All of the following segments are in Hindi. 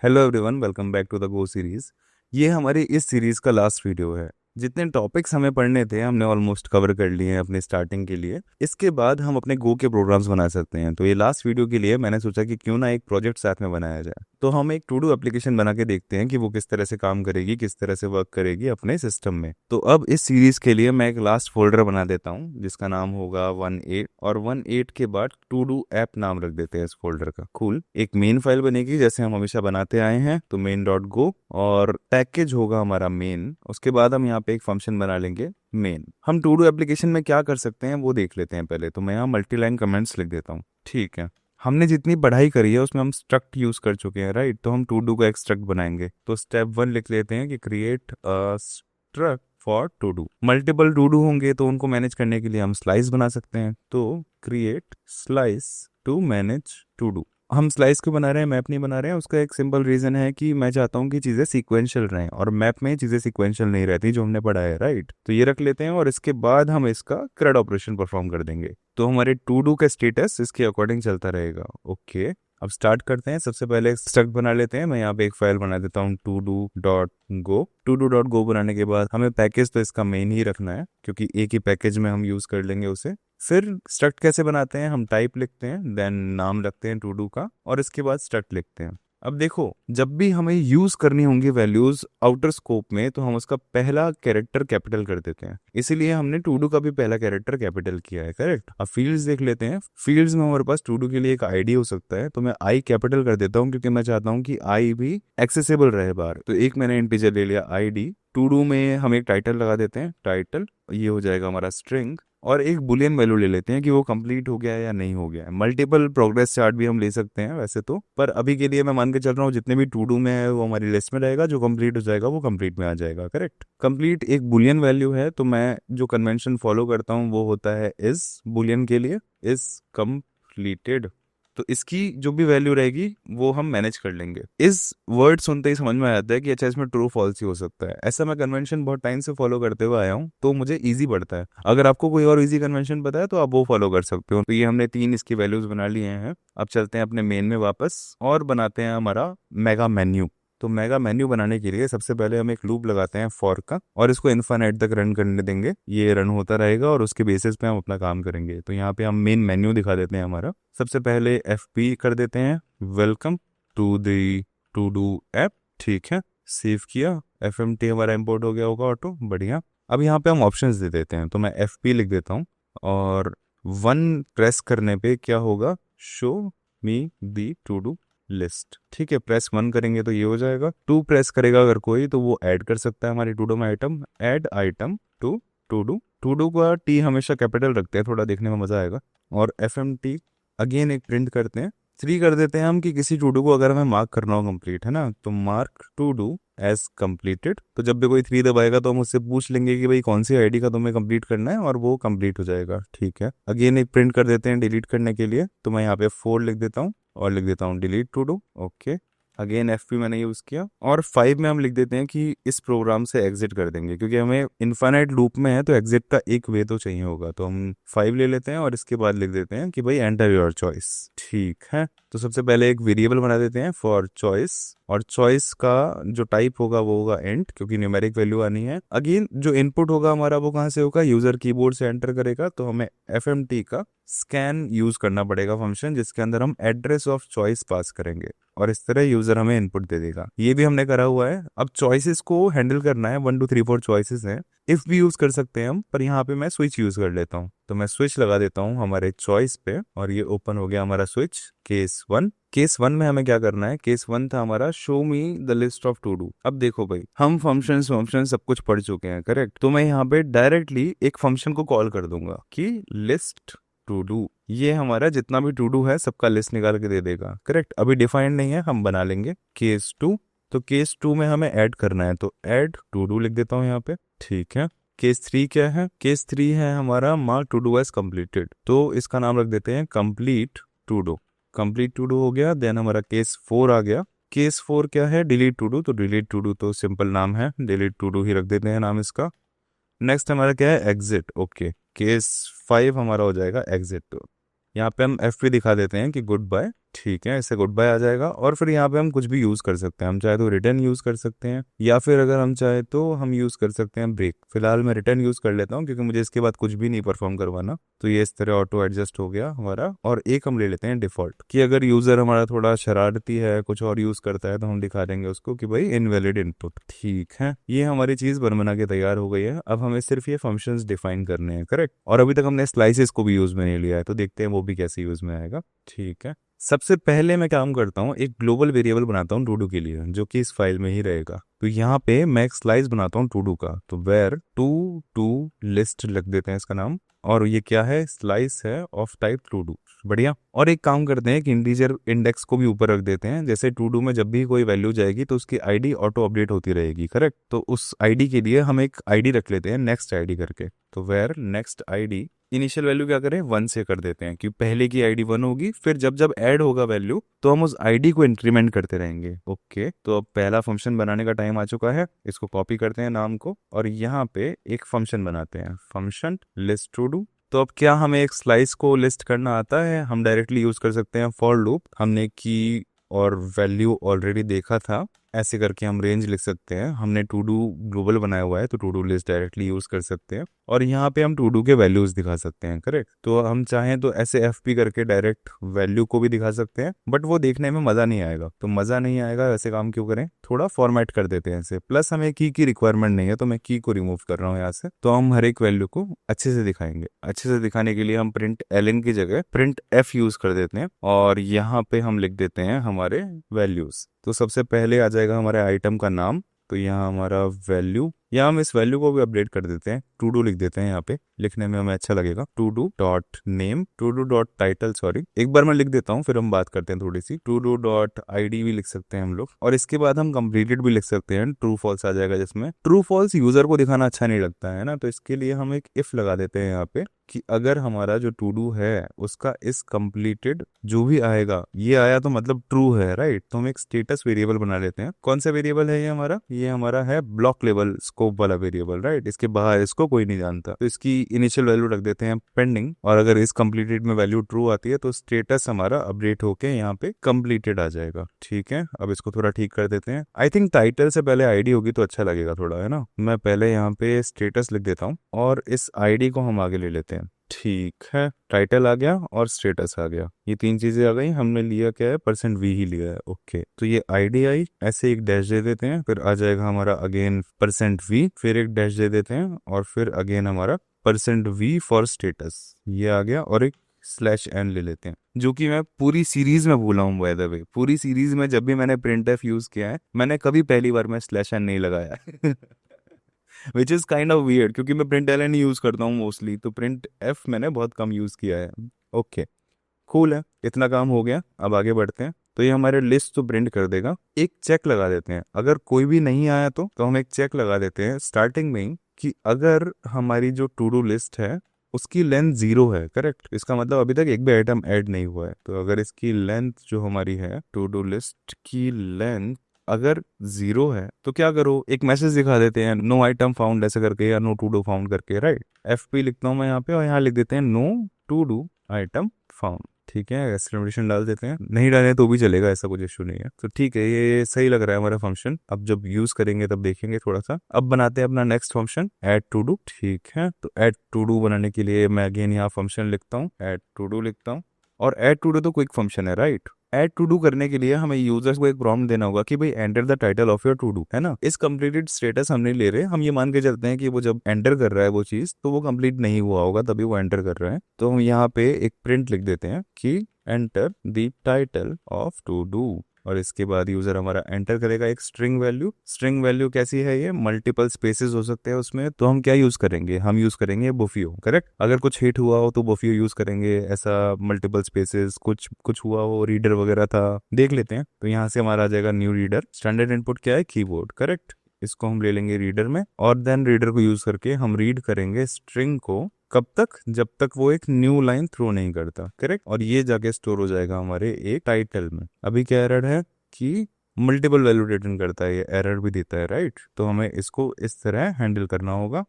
Hello everyone, welcome back to the Go series. ये हमारी इस सीरीज का लास्ट वीडियो है। जितने टॉपिक्स हमें पढ़ने थे हमने ऑलमोस्ट कवर कर लिए हैं अपने स्टार्टिंग के लिए। इसके बाद हम अपने गो के प्रोग्राम्स बना सकते हैं। तो ये लास्ट वीडियो के लिए मैंने सोचा कि क्यों ना एक प्रोजेक्ट साथ में बनाया जाए। तो हम एक टू डू एप्लीकेशन बना के देखते हैं कि वो किस तरह से काम करेगी, किस तरह से वर्क करेगी अपने सिस्टम में। तो अब इस सीरीज के लिए मैं एक लास्ट फोल्डर बना देता हूँ जिसका नाम होगा 18 और 18 के बाद टू डू ऐप नाम रख देते हैं इस फोल्डर का। कूल। एक मेन फाइल बनेगी जैसे हम हमेशा बनाते आए हैं, तो मेन डॉट गो, और पैकेज होगा हमारा मेन। उसके बाद हम यहाँ पे एक फंक्शन बना लेंगे मेन। हम टू डू एप्लीकेशन में क्या कर सकते हैं वो देख लेते हैं पहले। तो मैं यहाँ मल्टी लाइन कमेंट्स लिख देता हूँ। ठीक है, हमने जितनी पढ़ाई करी है उसमें हम स्ट्रक्ट यूज कर चुके हैं, राइट। तो हम टू डू का एक स्ट्रक्ट बनाएंगे। तो स्टेप 1 लिख लेते हैं कि create a struct for to do. Multiple to do होंगे तो उनको मैनेज करने के लिए हम स्लाइस बना सकते हैं। तो create slice to manage to do. हम स्लाइस क्यों बना रहे हैं, मैप नहीं बना रहे हैं? उसका एक सिंपल रीजन है कि मैं चाहता हूँ कि चीजें सीक्वेंशियल रहें, और मैप में चीजें सीक्वेंशियल नहीं रहती जो हमने पढ़ा है, राइट। तो ये रख लेते हैं और इसके बाद हम इसका CRUD ऑपरेशन परफॉर्म कर देंगे। तो हमारे टू डू का स्टेटस इसके अकॉर्डिंग चलता रहेगा। ओके, अब स्टार्ट करते हैं। सबसे पहले स्ट्रक्ट बना लेते हैं। मैं यहाँ पे एक फाइल बना देता हूँ to do dot go. To do dot go बनाने के बाद हमें पैकेज तो इसका मेन ही रखना है क्योंकि एक ही पैकेज में हम यूज कर लेंगे उसे। फिर स्ट्रक्ट कैसे बनाते हैं, हम टाइप लिखते हैं, देन नाम रखते हैं टू डू का, और इसके बाद स्ट्रक्ट लिखते हैं। अब देखो, जब भी हमें यूज करनी होंगी वैल्यूज आउटर स्कोप में तो हम उसका पहला कैरेक्टर कैपिटल कर देते हैं। इसीलिए हमने टू डू का भी पहला कैरेक्टर कैपिटल किया है, करेक्ट। अब फील्ड्स देख लेते हैं। फील्ड्स में हमारे पास टू डू के लिए एक आईडी हो सकता है, तो मैं आई कैपिटल कर देता हूँ क्योंकि मैं चाहता हूँ कि आई भी एक्सेसिबल रहे बाहर। तो एक मैंने इंटीजर ले लिया आईडी। टू डू में हम एक टाइटल लगा देते हैं, टाइटल, ये हो जाएगा हमारा स्ट्रिंग। और एक बुलियन वैल्यू ले लेते हैं कि वो कंप्लीट हो गया है या नहीं हो गया है। मल्टीपल प्रोग्रेस चार्ट भी हम ले सकते हैं वैसे तो, पर अभी के लिए मैं मान के चल रहा हूँ जितने भी टू डू में है वो हमारी लिस्ट में रहेगा। जो कंप्लीट हो जाएगा वो कंप्लीट में आ जाएगा, करेक्ट। कंप्लीट एक बुलियन वैल्यू है, तो मैं जो कन्वेंशन फॉलो करता हूँ वो होता है इज बुलियन के लिए, इज कंप्लीटेड। तो इसकी जो भी वैल्यू रहेगी वो हम मैनेज कर लेंगे। इस वर्ड सुनते ही समझ में आ जाता है कि अच्छा इसमें ट्रू फॉल्स ही हो सकता है। ऐसा मैं कन्वेंशन बहुत टाइम से फॉलो करते हुए आया हूँ तो मुझे इजी पड़ता है। अगर आपको कोई और इजी कन्वेंशन पता है तो आप वो फॉलो कर सकते हो। तो ये हमने 3 इसकी वैल्यूज बना लिए हैं। अब चलते हैं अपने मेन में वापस और बनाते हैं हमारा मेगा मेन्यू। तो मेगा मेन्यू बनाने के लिए सबसे पहले हम एक लूप लगाते हैं फॉर का, और इसको इनफाइनाइट तक रन करने देंगे। ये रन होता रहेगा और उसके बेसिस पे हम अपना काम करेंगे। तो यहाँ पे हम मेन मेन्यू दिखा देते हैं हमारा। सबसे पहले FP कर देते हैं, welcome to the to do app. ठीक है, सेव किया। FMT हमारा इंपोर्ट हो गया होगा ऑटो, बढ़िया। अब यहाँ पे हम ऑप्शंस दे देते हैं। तो मैं FP लिख देता हूँ और 1 प्रेस करने पे क्या होगा, show me the to do list. ठीक है, प्रेस 1 करेंगे तो ये हो जाएगा। 2 प्रेस करेगा अगर कोई तो वो ऐड कर सकता है हमारी टू डू में item, add item to to do. To do का T हमेशा कैपिटल रखते हैं, थोड़ा देखने में मजा आएगा। और FMT अगेन एक प्रिंट करते हैं। 3 कर देते हैं हम कि किसी टू डू को अगर हमें मार्क करना हो कंप्लीट, है ना, तो mark to do as completed. तो जब भी कोई 3 दबाएगा तो हम उससे पूछ लेंगे कि भाई कौन सी आईडी का तुम्हें कंप्लीट करना है, और वो कंप्लीट हो जाएगा। ठीक है, अगेन एक प्रिंट कर देते हैं डिलीट करने के लिए। तो मैं यहाँ पे 4 लिख देता हूँ और लिख देता हूँ delete to do. Okay, again FP मैंने यूज किया। और 5 में हम लिख देते हैं कि इस प्रोग्राम से एग्जिट कर देंगे, क्योंकि हमें इनफाइनाइट लूप में है तो एग्जिट का एक वे तो चाहिए होगा। तो हम 5 ले लेते हैं और इसके बाद लिख देते हैं कि भाई एंटर योर चॉइस। ठीक है, तो सबसे पहले एक वेरिएबल बना देते हैं फॉर चॉइस, और चॉइस का जो टाइप होगा वो होगा इंट, क्योंकि न्यूमेरिक वैल्यू आनी है। अगेन जो इनपुट होगा हमारा वो कहाँ से होगा, यूजर कीबोर्ड से एंटर करेगा। तो हमें FMT का स्कैन यूज करना पड़ेगा फंक्शन, जिसके अंदर हम एड्रेस ऑफ चॉइस पास करेंगे और इस तरह यूजर हमें इनपुट दे देगा। ये भी हमने करा हुआ है। अब चॉइसेस को हैंडल करना है, 1 2 3 4 चॉइसेस हैं। इफ भी यूज कर सकते हैं हम, पर यहाँ पे मैं स्विच यूज कर लेता हूँ। तो मैं स्विच लगा देता हूँ हमारे चॉइस पे और ये ओपन हो गया हमारा स्विच। केस 1, केस 1 में हमें क्या करना है, केस 1 था हमारा show me the list of to do. अब देखो भाई, हम फंक्शन सब कुछ पढ़ चुके हैं, करेक्ट। तो मैं यहाँ पे डायरेक्टली एक फंक्शन को कॉल कर दूंगा कि लिस्ट टू डू। ये हमारा जितना भी टू डू है सबका लिस्ट निकाल के दे देगा, करेक्ट। अभी डिफाइंड नहीं है, हम बना लेंगे केस 2। तो केस 2 में हमें ऐड करना है, तो ऐड टू डू लिख देता हूँ यहाँ पे। ठीक है, केस 3 क्या है, केस 3 है हमारा mark to do as completed. तो इसका नाम रख देते हैं complete to do. Complete to do हो गया। देन हमारा केस 4 आ गया। केस 4 क्या है, डिलीट टू डू। तो डिलीट टू डू तो सिंपल नाम है, डिलीट टू डू ही रख देते हैं नाम इसका। नेक्स्ट हमारा क्या है, एग्जिट। ओके, केस 5 हमारा हो जाएगा एग्जिट। तो यहाँ पे हम FP दिखा देते हैं कि गुड बाय। ठीक है, इससे गुड बाय आ जाएगा। और फिर यहाँ पे हम कुछ भी यूज़ कर सकते हैं, हम चाहे तो रिटर्न यूज़ कर सकते हैं, या फिर अगर हम चाहे तो हम यूज़ कर सकते हैं ब्रेक। फिलहाल मैं रिटर्न यूज़ कर लेता हूँ क्योंकि मुझे इसके बाद कुछ भी नहीं परफॉर्म करवाना। तो ये इस तरह ऑटो एडजस्ट हो गया हमारा। और एक हम ले लेते हैं डिफ़ॉल्ट, कि अगर यूज़र हमारा थोड़ा शरारती है, कुछ और यूज़ करता है, तो हम दिखा देंगे उसको कि भाई इनवैलिड इनपुट। ठीक है, ये हमारी चीज़ बन बना के तैयार हो गई है। अब हमें सिर्फ ये फंक्शंस डिफाइन करने हैं, करेक्ट। और अभी तक हमने स्लाइसेस को भी यूज़ में नहीं लिया है, तो देखते हैं वो भी कैसे यूज़ में आएगा। ठीक है, सबसे पहले मैं काम करता हूँ, एक ग्लोबल वेरिएबल बनाता हूँ टू डू के लिए, जो कि इस फाइल में ही रहेगा। तो यहाँ पे मैं एक स्लाइस बनाता हूँ टू डू का, तो वेर टू टू लिस्ट लिख देते हैं इसका नाम। और ये क्या है, स्लाइस है ऑफ टाइप टू डू। बढ़िया। और एक काम करते हैं कि इंटीजर इंडेक्स को भी ऊपर रख देते हैं, जैसे टू डू में जब भी कोई वैल्यू जाएगी तो उसकी आईडी ऑटो अपडेट होती रहेगी, करेक्ट। तो उस आईडी के लिए हम एक आईडी रख लेते हैं नेक्स्ट आईडी करके। तो where next ID, initial value क्या करें, 1 से कर देते हैं, कि पहले की आईडी 1 होगी, फिर जब जब ऐड होगा वैल्यू तो हम उस आईडी को इंक्रीमेंट करते रहेंगे। ओके, तो अब पहला फंक्शन बनाने का टाइम आ चुका है। इसको कॉपी करते हैं नाम को, और यहाँ पे एक फंक्शन बनाते हैं, फंक्शन लिस्ट टू डू। तो अब क्या हमें एक स्लाइस को लिस्ट करना आता है, हम डायरेक्टली यूज कर सकते हैं फॉर लूप। हमने की और वैल्यू ऑलरेडी देखा था, ऐसे करके हम रेंज लिख सकते हैं। हमने टू डू ग्लोबल बनाया हुआ है, तो to do list directly use कर सकते हैं। और यहाँ पे हम टू डू के वैल्यूज दिखा सकते हैं, करेक्ट। तो हम चाहें तो ऐसे एफपी करके डायरेक्ट वैल्यू को भी दिखा सकते हैं, बट वो देखने में मजा नहीं आएगा। तो मजा नहीं आएगा, वैसे काम क्यों करें, थोड़ा फॉर्मेट कर देते हैं ऐसे। प्लस हमें की रिक्वायरमेंट नहीं है, तो मैं की को रिमूव कर रहा हूँ यहाँ से। तो हम हर एक वैल्यू को अच्छे से दिखाएंगे। अच्छे से दिखाने के लिए हम प्रिंट एलएन की जगह प्रिंट एफ यूज कर देते हैं, और यहाँ पे हम लिख देते हैं हमारे वैल्यूज। तो सबसे पहले आ जाएगा हमारे आइटम का नाम, तो यहाँ हमारा वैल्यू, या हम इस वैल्यू को भी अपडेट कर देते हैं, टू डू लिख देते हैं यहाँ पे, लिखने में हमें अच्छा लगेगा। To do dot name, to do dot title, sorry एक बार मैं लिख देता हूँ फिर हम बात करते हैं थोड़ी सी। टू डू डॉट आईडी भी लिख सकते हैं हम लोग, और इसके बाद हम कंप्लीटेड भी लिख सकते हैं। ट्रू फॉल्स आ जाएगा, जिसमें ट्रू फॉल्स यूजर को दिखाना अच्छा नहीं लगता है ना, तो इसके लिए हम एक इफ लगा देते हैं यहाँ पे, कि अगर हमारा जो टू डू है उसका इस कंप्लीटेड जो भी आएगा, ये आया तो मतलब ट्रू है, राइट। तो हम एक स्टेटस वेरिएबल बना लेते हैं। कौन सा वेरिएबल है ये हमारा है ब्लॉक लेवल स्कोप वाला वेरिएबल, राइट। इसके बाहर इसको कोई नहीं जानता, तो इसकी इनिशियल वैल्यू रख देते हैं पेंडिंग। और अगर इस कंप्लीटेड में वैल्यू ट्रू आती है तो स्टेटस हमारा अपडेट होके यहाँ पे कंप्लीटेड आ जाएगा। ठीक है, अब इसको थोड़ा ठीक कर देते हैं। आई थिंक टाइटल से पहले आईडी होगी तो अच्छा लगेगा थोड़ा, है ना। मैं पहले यहाँ पे स्टेटस लिख देता हूँ, और इस आईडी को हम आगे ले लेते हैं। ठीक है, टाइटल आ गया और स्टेटस आ गया, ये तीन चीजें आ गई। हमने लिया क्या है, %v ही लिया है। ओके, तो ये आईडी आई, ऐसे एक डैश दे देते हैं, फिर आ जाएगा हमारा अगेन %v, फिर एक डैश दे देते हैं, और फिर अगेन हमारा %v फॉर स्टेटस, ये आ गया। और एक /n ले लेते हैं, जो कि मैं पूरी सीरीज में भूला हूँ बाय द वे। पूरी सीरीज में जब भी मैंने प्रिंट एफ यूज किया है, मैंने कभी पहली बार में /n नहीं लगाया which is kind of weird, क्योंकि मैं प्रिंट एल ही यूज करता हूँ मोस्टली, तो प्रिंट एफ मैंने बहुत कम यूज किया है। ओके, कूल है, इतना काम हो गया। अब आगे बढ़ते हैं। तो ये हमारे लिस्ट तो प्रिंट कर देगा। एक चेक लगा देते हैं, अगर कोई भी नहीं आया तो हम एक चेक लगा देते हैं स्टार्टिंग में ही, कि अगर हमारी जो टू डू लिस्ट है उसकी लेंथ 0 है, करेक्ट। इसका मतलब अभी तक एक भी आइटम ऐड नहीं हुआ है। तो अगर इसकी लेंथ जो हमारी है, टू डू लिस्ट की लेंथ अगर 0 है, तो क्या करो, एक मैसेज दिखा देते हैं, नो आइटम फाउंड ऐसे करके, या नो टू डू फाउंड करके, राइट। एफपी लिखता हूँ मैं यहाँ पे, और यहाँ लिख देते हैं no to do item found. ठीक है, एक्सक्लेमेशन डाल देते हैं, नहीं डाले तो भी चलेगा, ऐसा कुछ इशू नहीं है। तो ठीक है, ये सही लग रहा है हमारा फंक्शन। अब जब यूज करेंगे तब देखेंगे थोड़ा सा। अब बनाते हैं अपना next function, add to do. ठीक है, तो ऐड टू डू बनाने के लिए मैं अगेन यहाँ फंक्शन लिखता हूँ, ऐड टू डू लिखता हूँ। और ऐड टू डू तो क्विक फंक्शन है, राइट। ऐड टू डू करने के लिए हमें यूजर्स को एक प्रॉम्प्ट देना होगा कि भाई enter the title of your to do, है ना। इस कंप्लीटेड स्टेटस हम नहीं ले रहे, हम ये मान के चलते हैं कि वो जब एंटर कर रहा है वो चीज, तो वो कंप्लीट नहीं हुआ होगा, तभी वो एंटर कर रहा है। तो हम यहाँ पे एक प्रिंट लिख देते हैं कि enter the title of to do, और इसके बाद यूजर हमारा एंटर करेगा एक स्ट्रिंग वैल्यू। स्ट्रिंग वैल्यू कैसी है, ये मल्टीपल स्पेसेस हो सकते हैं उसमें, तो हम क्या यूज करेंगे, हम यूज करेंगे बुफियो, करेक्ट। अगर कुछ हिट हुआ हो तो बुफियो यूज करेंगे, ऐसा मल्टीपल स्पेसेस कुछ हुआ हो, रीडर वगैरह था, देख लेते हैं। तो यहाँ से हमारा आ जाएगा न्यू रीडर। स्टैंडर्ड इनपुट क्या है, कीबोर्ड, करेक्ट। इसको हम ले लेंगे रीडर में, और देन रीडर को यूज करके हम रीड करेंगे स्ट्रिंग को, कब तक, जब तक वो एक न्यू लाइन थ्रो नहीं करता, करेक्ट। और ये जाके स्टोर हो जाएगा हमारे एक टाइटल में। अभी क्या एरर है कि मल्टीपल वैल्यू रिटर्न करता है, ये एरर भी देता है, राइट। तो हमें इसको इस तरह हैंडल करना होगा।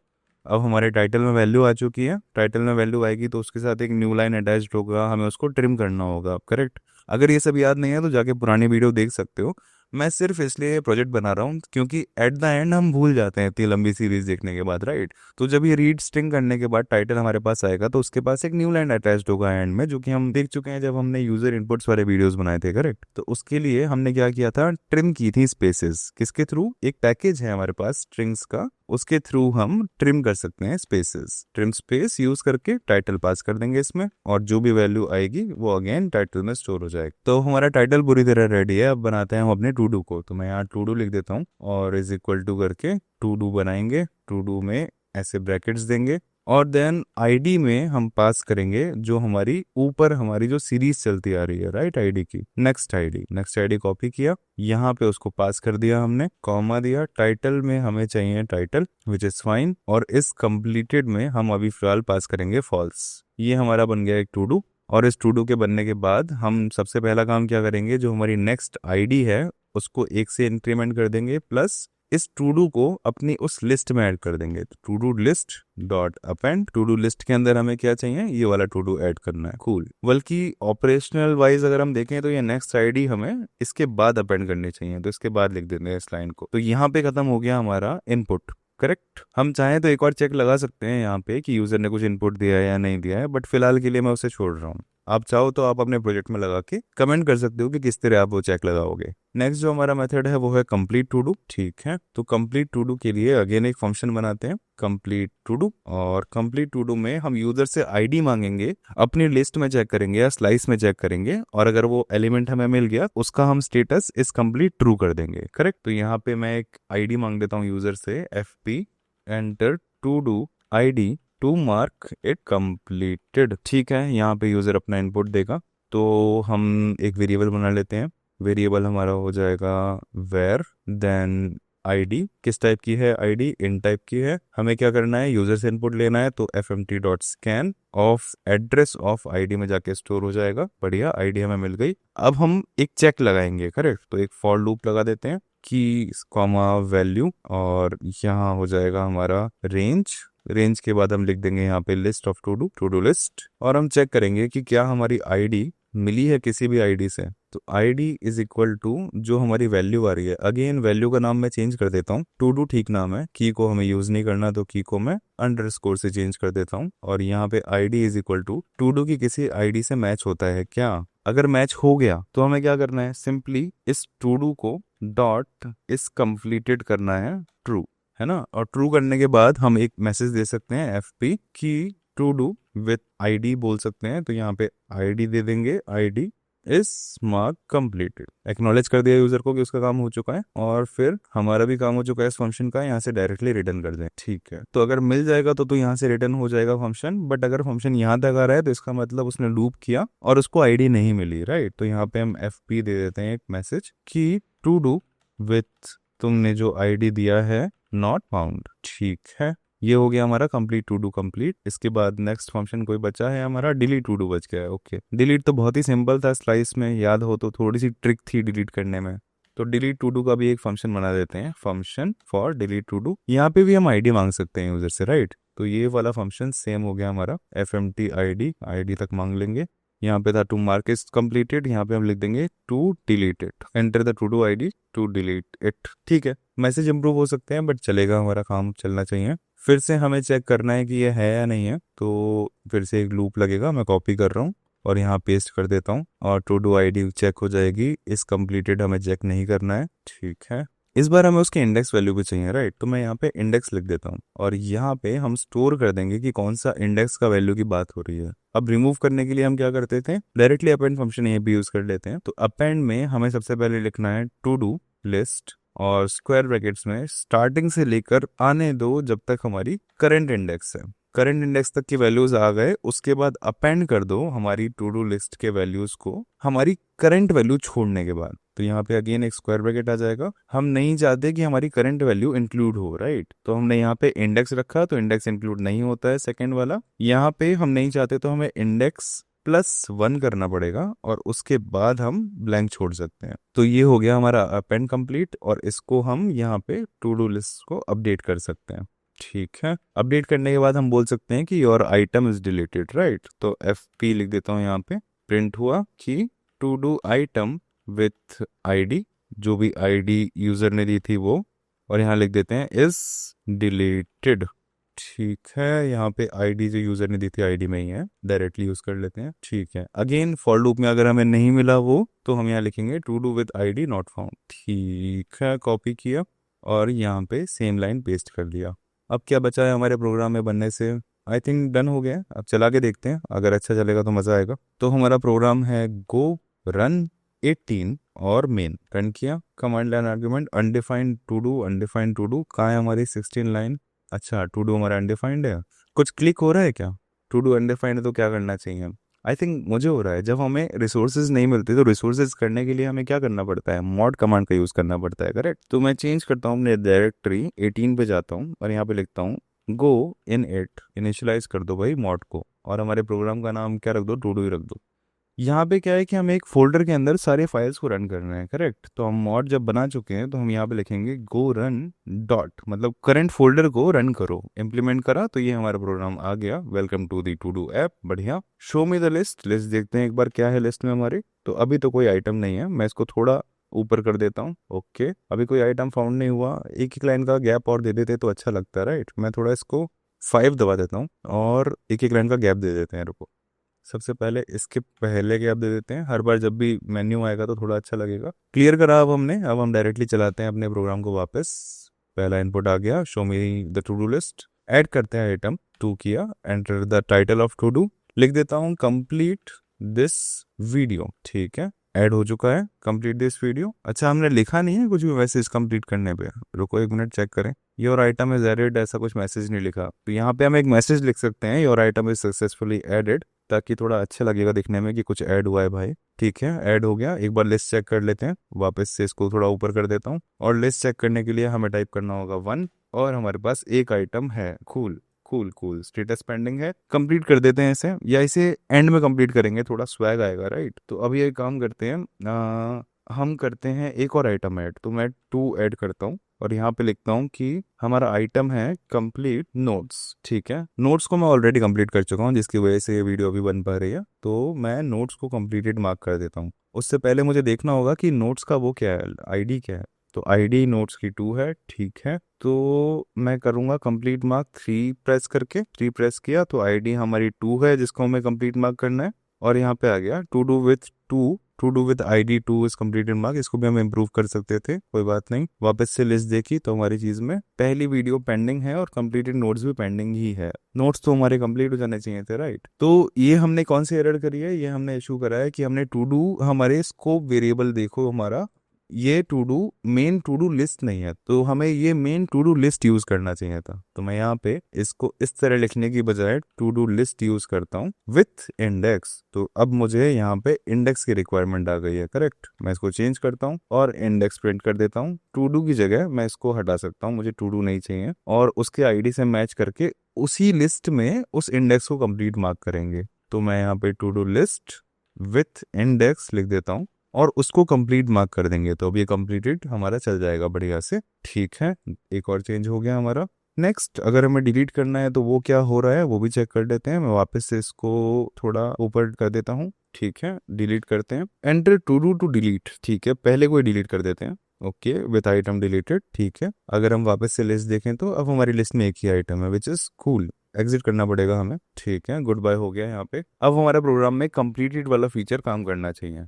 अब हमारे टाइटल में वैल्यू आ चुकी है, टाइटल में वैल्यू आएगी तो उसके साथ एक न्यू लाइन अटैच्ड होगा, हमें उसको ट्रिम करना होगा, करेक्ट। अगर ये सब याद नहीं है तो जाके पुरानी वीडियो देख सकते हो। मैं सिर्फ इसलिए प्रोजेक्ट बना रहा हूँ क्योंकि एट द एंड हम भूल जाते हैं इतनी लंबी सीरीज देखने के बाद, राइट। तो जब ये रीड स्ट्रिंग करने के बाद टाइटल हमारे पास आएगा तो उसके पास एक न्यू लाइन अटैच्ड होगा एंड में, जो कि हम देख चुके हैं जब हमने यूजर इनपुट्स वाले वीडियोस बनाए थे, करेक्ट। तो उसके लिए हमने क्या किया था, ट्रिम की थी स्पेसेस। किसके थ्रू? एक पैकेज है हमारे पास स्ट्रिंग्स का, उसके थ्रू हम ट्रिम कर सकते हैं स्पेसेस। ट्रिम स्पेस यूज करके टाइटल पास कर देंगे इसमें, और जो भी वैल्यू आएगी वो अगेन टाइटल में स्टोर हो जाएगी। तो हमारा टाइटल पूरी तरह रेडी है। अब बनाते हैं हम अपने टू डू को। तो मैं यहाँ टू डू लिख देता हूँ और इज इक्वल टू करके टू डू बनाएंगे। टू डू में ऐसे ब्रैकेट्स देंगे और देन आईडी में हम पास करेंगे जो हमारी ऊपर हमारी जो सीरीज चलती आ रही है, राइट, आईडी की नेक्स्ट आईडी कॉपी किया, यहाँ पे उसको पास कर दिया हमने, कॉमा दिया। टाइटल में हमें चाहिए टाइटल विच इज फाइन, और इस कंप्लीटेड में हम अभी फिलहाल पास करेंगे फॉल्स। ये हमारा बन गया एक टू डू। और इस टू डू के बनने के बाद हम सबसे पहला काम क्या करेंगे, जो हमारी नेक्स्ट आईडी है उसको 1 से इंक्रीमेंट कर देंगे, प्लस इस टू डू को अपनी उस लिस्ट में ऐड कर देंगे। To do list dot append, to do list के अंदर हमें क्या चाहिए, ये वाला टू डू ऐड करना है, कूल। बल्कि ऑपरेशनल वाइज अगर हम देखें तो ये नेक्स्ट आईडी हमें इसके बाद अपेंड करनी चाहिए, तो इसके बाद लिख देते हैं इस लाइन को। तो यहाँ पे खत्म हो गया हमारा इनपुट, करेक्ट। हम चाहें तो एक और चेक लगा सकते हैं यहाँ पे कि यूजर ने कुछ इनपुट दिया है या नहीं दिया है, बट फिलहाल के लिए मैं उसे छोड़ रहा हूँ। आप चाहो तो आप अपने प्रोजेक्ट में लगा के कमेंट कर सकते हो कि किस तरह आप वो चेक लगाओगे। नेक्स्ट जो हमारा मेथड है वो है कंप्लीट टू डू, ठीक है। तो कंप्लीट टू डू के लिए अगेन एक फंक्शन बनाते हैं, कंप्लीट टू डू। और कंप्लीट टू डू में हम यूजर से आईडी मांगेंगे, अपनी लिस्ट में चेक करेंगे या स्लाइस में चेक करेंगे, और अगर वो एलिमेंट हमें मिल गया उसका हम स्टेटस इस कंप्लीट ट्रू कर देंगे, करेक्ट। तो यहाँ पे मैं एक आईडी मांग देता हूँ यूजर से, fp enter to do ID to mark it completed, ठीक है। यहाँ पे यूजर अपना इनपुट देगा, तो हम एक वेरिएबल बना लेते हैं। वेरिएबल हमारा हो जाएगा वेर, देन आईडी। किस टाइप की है आईडी? इन टाइप की है। हमें क्या करना है, यूजर से इनपुट लेना है, तो fmt.scan of address of ID में जाके स्टोर हो जाएगा। बढ़िया, आईडी हमें मिल गई। अब हम एक चेक लगाएंगे, करेक्ट। तो एक फॉर लूप लगा देते हैं कि कॉमा वैल्यू, और यहाँ हो जाएगा हमारा रेंज के बाद हम लिख देंगे यहाँ पे list of to do list, और हम चेक करेंगे कि क्या हमारी आईडी मिली है किसी भी आईडी से। तो आईडी इज इक्वल टू जो हमारी वैल्यू आ रही है, अगेन वैल्यू का नाम मैं चेंज कर देता हूँ, टू डू ठीक नाम है, की को हमें यूज नहीं करना, तो की को मैं अंडरस्कोर से चेंज कर देता हूँ। और यहाँ पे ID is equal to do की किसी आईडी से मैच होता है क्या। अगर मैच हो गया तो हमें क्या करना है, सिंपली इस टू डू को डॉट इस कंप्लीटेड करना है ट्रू, है ना। और ट्रू करने के बाद हम एक मैसेज दे सकते हैं fp की टू डू विथ आईडी बोल सकते हैं। तो यहाँ पे आईडी दे देंगे, आईडी इस मार्क कंप्लीटेड, एक्नॉलेज कर दिया यूजर को कि उसका काम हो चुका है, और फिर हमारा भी काम हो चुका है इस फंक्शन का, यहाँ से डायरेक्टली रिटर्न कर दें, ठीक है। तो अगर मिल जाएगा तो यहाँ से रिटर्न हो जाएगा फंक्शन, बट अगर फंक्शन यहाँ तक आ रहा है तो इसका मतलब उसने लूप किया और उसको आईडी नहीं मिली, राइट। तो यहाँ पे हम fp दे देते हैं एक मैसेज कि टू डू विथ तुमने जो आईडी दिया है नॉट फाउंड, ठीक है। ये हो गया हमारा कंप्लीट टू डू कंप्लीट। इसके बाद नेक्स्ट फंक्शन कोई बचा है हमारा, डिलीट टू डू बच गया है, ओके। डिलीट तो बहुत ही सिंपल था, स्लाइस में याद हो तो थोड़ी सी ट्रिक थी डिलीट करने में। तो डिलीट टू डू का भी एक फंक्शन बना देते हैं, function for delete to do. यहाँ पे भी हम आईडी मांग सकते हैं यूजर से, राइट। तो ये वाला फंक्शन सेम हो गया हमारा, fmt आईडी तक मांग लेंगे। यहाँ पे था टू मार्क इज कंप्लीटेड, यहाँ पे हम लिख देंगे to delete it, enter the to do ID to delete it, ठीक है। मैसेज इंप्रूव हो सकते हैं बट चलेगा, हमारा काम चलना चाहिए। फिर से हमें चेक करना है कि ये है या नहीं है, तो फिर से एक लूप लगेगा, मैं कॉपी कर रहा हूँ और यहाँ पेस्ट कर देता हूँ, और टू डू आईडी चेक हो जाएगी। इस कंप्लीटेड हमें चेक नहीं करना है, ठीक है। इस बार हमें उसके इंडेक्स वैल्यू भी चाहिए, राइट। तो मैं यहाँ पे इंडेक्स लिख देता हूँ, और यहाँ पे हम स्टोर कर देंगे कि कौन सा इंडेक्स का वैल्यू की बात हो रही है। अब रिमूव करने के लिए हम क्या करते थे, डायरेक्टली अपेंड फंक्शन यहीं पे यूज कर लेते हैं। तो अपेंड में हमें सबसे पहले लिखना है टू डू लिस्ट, और स्क्वायर ब्रैकेट्स में स्टार्टिंग से लेकर आने दो जब तक हमारी करंट इंडेक्स है। करंट इंडेक्स तक की वैल्यूज आ गए, उसके बाद अपेंड कर दो हमारी टू डू लिस्ट के वैल्यूज को हमारी करंट वैल्यू छोड़ने के बाद। तो यहाँ पे अगेन एक स्क्वायर ब्रैकेट आ जाएगा। हम नहीं चाहते कि हमारी करंट वैल्यू इंक्लूड हो, राइट। तो हमने यहाँ पे इंडेक्स रखा, तो इंडेक्स इंक्लूड नहीं होता है सेकेंड वाला। यहाँ पे हम नहीं चाहते तो हमें इंडेक्स +1 करना पड़ेगा, और उसके बाद हम ब्लैंक छोड़ सकते हैं। तो ये हो गया हमारा अपेंड कंप्लीट, और इसको हम यहाँ पे टू डू लिस्ट को अपडेट कर सकते हैं। ठीक है, अपडेट करने के बाद हम बोल सकते हैं कि your item is deleted, right. तो FP लिख देता हूँ यहाँ पे। प्रिंट हुआ कि to do item with ID, जो भी ID यूजर ने दी थी वो, और यहाँ लिख देते हैं इज डिलीटेड। ठीक है, यहाँ पे ID जो यूजर ने दी थी ID में ही है, डायरेक्टली यूज कर लेते हैं। ठीक है, अगेन फॉर लूप में अगर हमें नहीं मिला वो, तो हम यहाँ लिखेंगे to do with ID not found. ठीक है, कॉपी किया और यहाँ पे सेम लाइन पेस्ट कर दिया। अब क्या बचा है हमारे प्रोग्राम में बनने से? आई थिंक डन हो गया है। अब चला के देखते हैं, अगर अच्छा चलेगा तो मज़ा आएगा। तो हमारा प्रोग्राम है गो रन 18 और मेन रन किया। Command line argument undefined to do कहाँ है हमारी 16 लाइन? अच्छा, टू डू हमारा अनडिफाइंड है। कुछ क्लिक हो रहा है क्या? टू डू अनडिफाइंड है तो क्या करना चाहिए? आई थिंक मुझे हो रहा है, जब हमें रिसोर्सेज नहीं मिलते तो रिसोर्सेज करने के लिए हमें क्या करना पड़ता है? मॉड कमांड का यूज़ करना पड़ता है, करेक्ट। तो मैं चेंज करता हूँ अपने डायरेक्टरी 18 पे जाता हूँ और यहाँ पे लिखता हूँ गो इन इट, इनिशियलाइज कर दो भाई मॉड को, और हमारे प्रोग्राम का नाम क्या रख दो? टू डू ही रख दो। यहाँ पे क्या है कि हम एक फोल्डर के अंदर सारे फाइल्स को रन कर रहे हैं, करेक्ट। तो हम मॉड जब बना चुके हैं तो हम यहाँ पे लिखेंगे गो रन डॉट, मतलब करंट फोल्डर को रन करो। इम्प्लीमेंट करा तो ये हमारा प्रोग्राम आ गया। Welcome to the to do app, बढ़िया। Show me the list, list देखते हैं एक बार क्या है लिस्ट में हमारी। तो अभी तो कोई आइटम नहीं है, मैं इसको थोड़ा ऊपर कर देता हूँ। ओके, अभी कोई आइटम फाउंड नहीं हुआ। एक एक लाइन का गैप और दे देते तो अच्छा लगता है, राइट। मैं थोड़ा इसको 5 दबा देता हूँ और एक एक लाइन का गैप दे देते हैं। रुको, सबसे पहले इसके पहले गैप दे देते हैं। हर बार जब भी मेन्यू आएगा तो थोड़ा अच्छा लगेगा। क्लियर करा अब हमने। अब हम डायरेक्टली चलाते हैं अपने प्रोग्राम को वापस। पहला इनपुट आ गया, show me the to do list. Add करते हैं आइटम 2 किया, enter the title of to do. लिख देता हूँ कंप्लीट दिस वीडियो। ठीक है, ऐड हो चुका है कंप्लीट दिस वीडियो। अच्छा, हमने लिखा नहीं है कुछ भी मैसेज कंप्लीट करने पे। रुको एक मिनट, चेक करें। योर आइटम इज एडेड, ऐसा कुछ मैसेज नहीं लिखा। तो यहाँ पे हम एक मैसेज लिख सकते हैं, your item is successfully added, ताकि थोड़ा अच्छा लगेगा दिखने में कि कुछ ऐड हुआ है भाई। ठीक है, ऐड हो गया। एक बार लिस्ट चेक कर लेते हैं। वापस से इसको थोड़ा ऊपर कर देता हूँ और लिस्ट चेक करने के लिए हमें टाइप करना होगा 1, और हमारे पास एक आइटम है। Cool cool cool, status pending है। कंप्लीट कर देते हैं इसे, या इसे एंड में कंप्लीट करेंगे, थोड़ा स्वैग आएगा, राइट। तो अब ये काम करते हैं, हम करते हैं एक और आइटम ऐड। तो मैं 2 ऐड करता हूँ और यहाँ पे लिखता हूँ कि हमारा आइटम है कंप्लीट नोट्स। ठीक है, नोट्स को मैं ऑलरेडी कंप्लीट कर चुका हूँ, जिसकी वजह से ये वीडियो अभी बन पा रही है। तो मैं नोट्स को कंप्लीटेड मार्क कर देता हूँ। उससे पहले मुझे देखना होगा कि नोट्स का वो क्या है, ID क्या है। तो ID नोट्स की 2 है। ठीक है, तो मैं करूँगा कंप्लीट मार्क 3 प्रेस करके। 3 प्रेस किया तो ID हमारी 2 है, जिसको हमें कंप्लीट मार्क करना है। और यहाँ पे आ गया to do with 2, to do with ID 2 is completed mark. इसको भी हम इम्प्रूव कर सकते थे, कोई बात नहीं। वापस से लिस्ट देखी तो हमारी चीज में पहली वीडियो पेंडिंग है और कंप्लीटेड नोट्स भी पेंडिंग ही है। नोट्स तो हमारे कंप्लीट हो जाने चाहिए थे, राइट। तो ये हमने कौन सी एरर करी है? ये हमने इशू करा है कि हमने टू डू, हमारे स्कोप वेरिएबल देखो, हमारा ये to do main to do list नहीं है, तो हमें ये main to do list use करना चाहिए था। तो मैं यहाँ पे इसको इस तरह लिखने की बजाय टू डू लिस्ट यूज करता हूँ विथ इंडेक्स। तो अब मुझे यहाँ पे इंडेक्स की रिक्वायरमेंट आ गई है, करेक्ट। मैं इसको चेंज करता हूँ और इंडेक्स प्रिंट कर देता हूँ। टू डू की जगह मैं इसको हटा सकता हूँ, मुझे टू डू नहीं चाहिए, और उसके ID से मैच करके उसी लिस्ट में उस इंडेक्स को कंप्लीट मार्क करेंगे। तो मैं यहाँ पे to do list with index लिख देता हूँ और उसको कंप्लीट मार्क कर देंगे। तो अब ये कंप्लीटेड हमारा चल जाएगा बढ़िया से। ठीक है, एक और चेंज हो गया हमारा। नेक्स्ट, अगर हमें डिलीट करना है तो वो क्या हो रहा है वो भी चेक कर लेते हैं। मैं वापस से इसको थोड़ा ऊपर कर देता हूँ। ठीक है, डिलीट करते हैं। Enter to do to delete. ठीक है, पहले कोई डिलीट कर देते हैं। Okay, with item deleted. ठीक है, अगर हम वापस से लिस्ट देखें तो अब हमारी लिस्ट में एक ही आइटम है, विच इज कूल। एग्जिट करना पड़ेगा हमें। ठीक है, गुड बाय हो गया यहाँ पे। अब हमारा प्रोग्राम में कंप्लीटेड वाला फीचर काम करना चाहिए।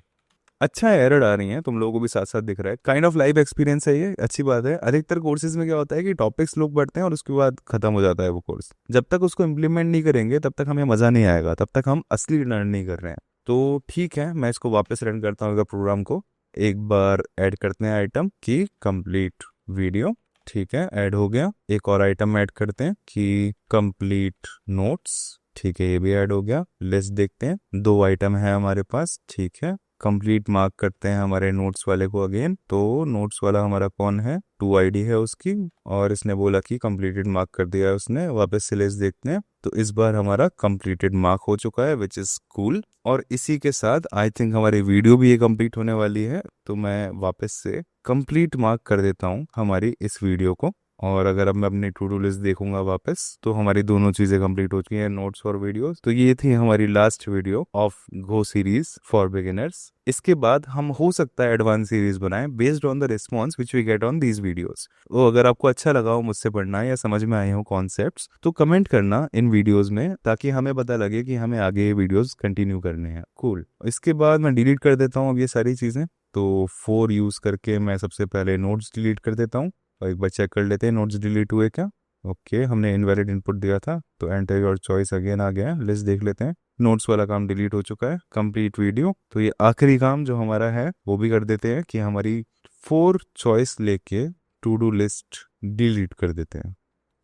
अच्छा, एरर आ रही हैं, तुम लोगों को भी साथ साथ दिख रहा है। काइंड ऑफ लाइव एक्सपीरियंस है ये, अच्छी बात है। अधिकतर कोर्सेज में क्या होता है कि टॉपिक्स लोग पढ़ते हैं और उसके बाद खत्म हो जाता है वो कोर्स। जब तक उसको इम्प्लीमेंट नहीं करेंगे तब तक हमें मज़ा नहीं आएगा, तब तक हम असली लर्न नहीं कर रहे हैं। तो ठीक है, मैं इसको वापस रन करता हूँ अगर प्रोग्राम को। एक बार ऐड करते हैं आइटम की कंप्लीट वीडियो। ठीक है, ऐड हो गया। एक और आइटम ऐड करते हैं कि कंप्लीट नोट्स। ठीक है, ये भी ऐड हो गया। लिस्ट देखते हैं, 2 आइटम है हमारे पास। ठीक है, कंप्लीट मार्क करते हैं हमारे नोट्स वाले को अगेन। तो नोट्स वाला हमारा कौन है? 2 ID है उसकी, और इसने बोला कि कंप्लीटेड मार्क कर दिया है उसने। वापस से लिस्ट देखते हैं तो इस बार हमारा कंप्लीटेड मार्क हो चुका है, विच इज कूल। और इसी के साथ आई थिंक हमारी वीडियो भी ये कंप्लीट होने वाली है। तो मैं वापस से कंप्लीट मार्क कर देता हूँ हमारी इस वीडियो को। और अगर अब मैं अपनी टू डू लिस्ट देखूंगा वापस तो हमारी दोनों चीज़ें कंप्लीट हो चुकी हैं, नोट्स और वीडियोस। तो ये थी हमारी last video of Go series for beginners. इसके बाद हम हो सकता है एडवांस सीरीज बनाएं based on the response which we get on these videos. तो अगर आपको अच्छा लगा हो मुझसे पढ़ना या समझ में आए हो कॉन्सेप्ट्स तो कमेंट करना इन वीडियोस में, ताकि हमें पता लगे कि हमें आगे ये वीडियोस कंटिन्यू करने हैं। कूल। इसके बाद मैं डिलीट कर देता हूँ अब ये सारी चीज़ें। तो 4 यूज़ करके मैं सबसे पहले नोट्स डिलीट कर देता हूँ और एक बार चेक कर लेते हैं नोट्स डिलीट हुए क्या। ओके, हमने इनवैलिड इनपुट दिया था तो एंटर योर चॉइस अगेन आ गया है। लिस्ट देख लेते हैं, नोट्स वाला काम डिलीट हो चुका है। कंप्लीट वीडियो, तो ये आखिरी काम जो हमारा है वो भी कर देते हैं कि हमारी 4 चॉइस लेके टू डू लिस्ट डिलीट कर देते हैं।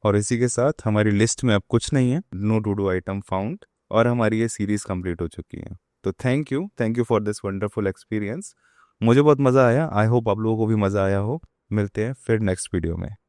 और इसी के साथ हमारी लिस्ट में अब कुछ नहीं है, no to do item found, और हमारी ये सीरीज कंप्लीट हो चुकी है। तो thank you for this wonderful experience. मुझे बहुत मज़ा आया, आई होप आप लोगों को भी मज़ा आया हो। मिलते हैं फिर नेक्स्ट वीडियो में।